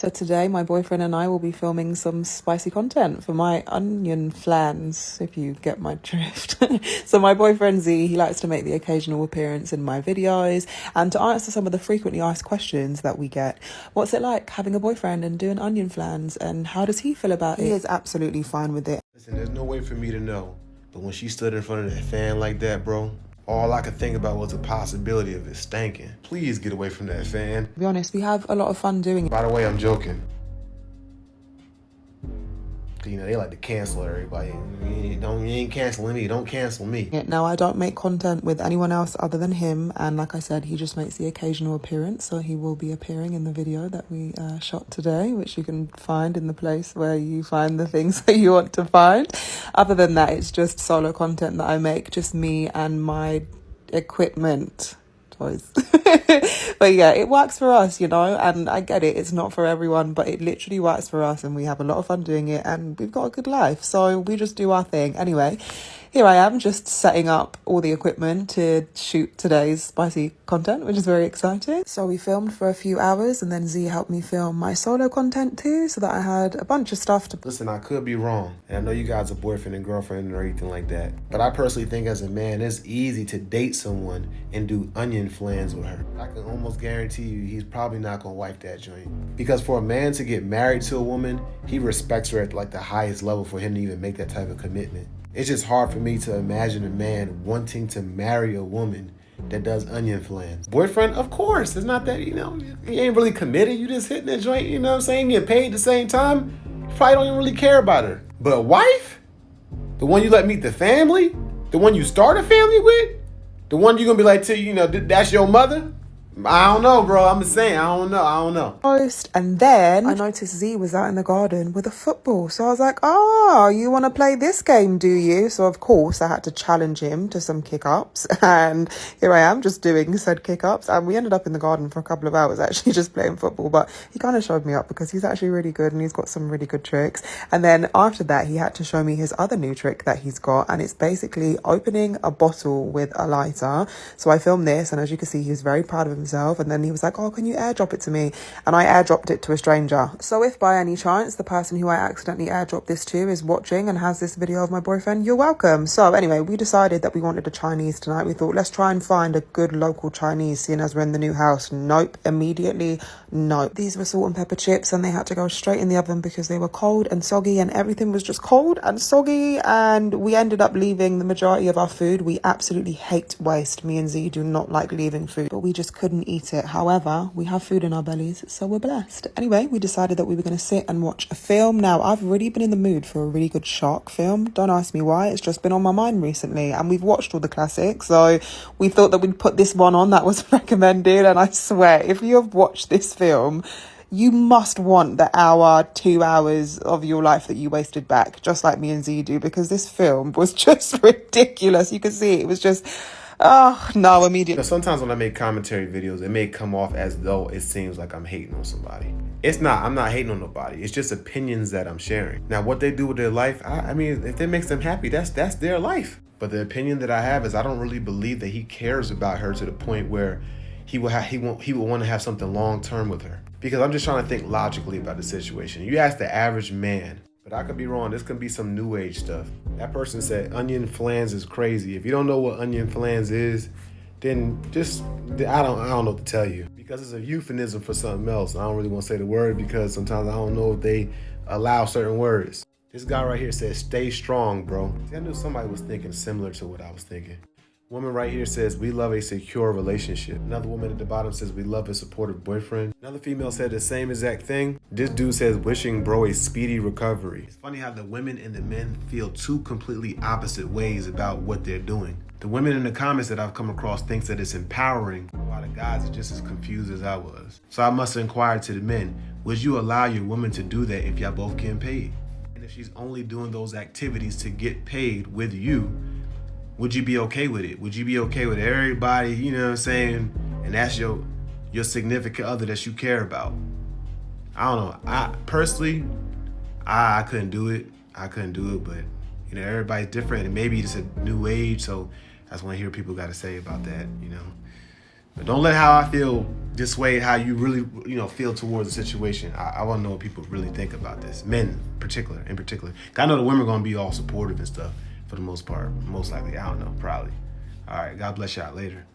So today my boyfriend and I will be filming some spicy content for my onion flans, if you get my drift. So my boyfriend Z, he likes to make the occasional appearance in my videos and to answer some of the frequently asked questions that we get. What's it like having a boyfriend and doing onion flans, and how does he feel about it? He is absolutely fine with it. Listen, there's no way for me to know, but when she stood in front of that fan like that, bro, all I could think about was the possibility of it stanking. Please get away from that fan. To be honest, we have a lot of fun doing it. By the way, I'm joking. You know, they like to cancel everybody. You ain't canceling me, don't cancel me. Now, I don't make content with anyone else other than him, and like I said, he just makes the occasional appearance, so he will be appearing in the video that we shot today, which you can find in the place where you find the things that you want to find. Other than that, it's just solo content that I make, just me and my equipment. But yeah, it works for us, you know, and I get it, it's not for everyone, but it literally works for us, and we have a lot of fun doing it, and we've got a good life, so we just do our thing. Anyway, here I am just setting up all the equipment to shoot today's spicy content, which is very exciting. So we filmed for a few hours, and then Z helped me film my solo content too, so that I had a bunch of stuff to... Listen, I could be wrong, and I know you guys are boyfriend and girlfriend or anything like that, but I personally think as a man, it's easy to date someone and do onion flans with her. I can almost guarantee you he's probably not gonna wipe that joint. Because for a man to get married to a woman, he respects her at like the highest level for him to even make that type of commitment. It's just hard for me to imagine a man wanting to marry a woman that does onion flans. Boyfriend, of course, it's not that, you know, he ain't really committed. You just hitting that joint, you know what I'm saying? Get paid at the same time. You probably don't even really care about her. But wife? The one you let meet the family? The one you start a family with? The one you're gonna be like, you know, that's your mother? I don't know, bro. I'm just saying, I don't know. And then I noticed Z was out in the garden with a football. So I was like, oh, you want to play this game, do you? So of course I had to challenge him to some kick-ups. And here I am just doing said kick-ups. And we ended up in the garden for a couple of hours actually just playing football. But he kind of showed me up because he's actually really good and he's got some really good tricks. And then after that, he had to show me his other new trick that he's got. And it's basically opening a bottle with a lighter. So I filmed this, and as you can see, he was very proud of himself. And then he was like, oh, can you airdrop it to me? And I airdropped it to a stranger. So if by any chance the person who I accidentally airdropped this to is watching and has this video of my boyfriend, you're welcome. So anyway, we decided that we wanted a Chinese tonight. We thought, let's try and find a good local Chinese, seeing as we're in the new house. Nope, immediately, nope. These were salt and pepper chips, and they had to go straight in the oven because they were cold and soggy, and everything was just cold and soggy, and we ended up leaving the majority of our food. We absolutely hate waste. Me and Z do not like leaving food, but we just couldn't eat it. However, we have food in our bellies, so we're blessed. Anyway, we decided that we were going to sit and watch a film. Now, I've really been in the mood for a really good shark film. Don't ask me why, it's just been on my mind recently, and we've watched all the classics, so we thought that we'd put this one on that was recommended. And I swear, if you have watched this film, you must want the 2 hours of your life that you wasted back, just like me and Z do, because this film was just ridiculous. You can see it was just... oh, no, immediately. You know, sometimes when I make commentary videos, it may come off as though it seems like I'm hating on somebody. It's not. I'm not hating on nobody. It's just opinions that I'm sharing. Now, what they do with their life, I mean, if it makes them happy, that's their life. But the opinion that I have is I don't really believe that he cares about her to the point where he would want to have something long-term with her. Because I'm just trying to think logically about the situation. You ask the average man, but I could be wrong. This could be some new age stuff. That person said onion flans is crazy. If you don't know what onion flans is, then just, I don't know what to tell you. Because it's a euphemism for something else. I don't really want to say the word because sometimes I don't know if they allow certain words. This guy right here says, stay strong, bro. See, I knew somebody was thinking similar to what I was thinking. Woman right here says, we love a secure relationship. Another woman at the bottom says, we love a supportive boyfriend. Another female said the same exact thing. This dude says, wishing bro a speedy recovery. It's funny how the women and the men feel two completely opposite ways about what they're doing. The women in the comments that I've come across thinks that it's empowering, while the guys are just as confused as I was. So I must inquire to the men, would you allow your woman to do that if y'all both getting paid? And if she's only doing those activities to get paid with you, would you be okay with it? Would you be okay with everybody, you know what I'm saying? And that's your significant other that you care about. I don't know. I personally, I couldn't do it. But you know, everybody's different, and maybe it's a new age, so I just want to hear what people got to say about that, you know. But don't let how I feel dissuade how you really, feel towards the situation. I want to know what people really think about this. Men, in particular. I know the women are going to be all supportive and stuff for the most part. Most likely. I don't know. Probably. All right. God bless y'all. Later.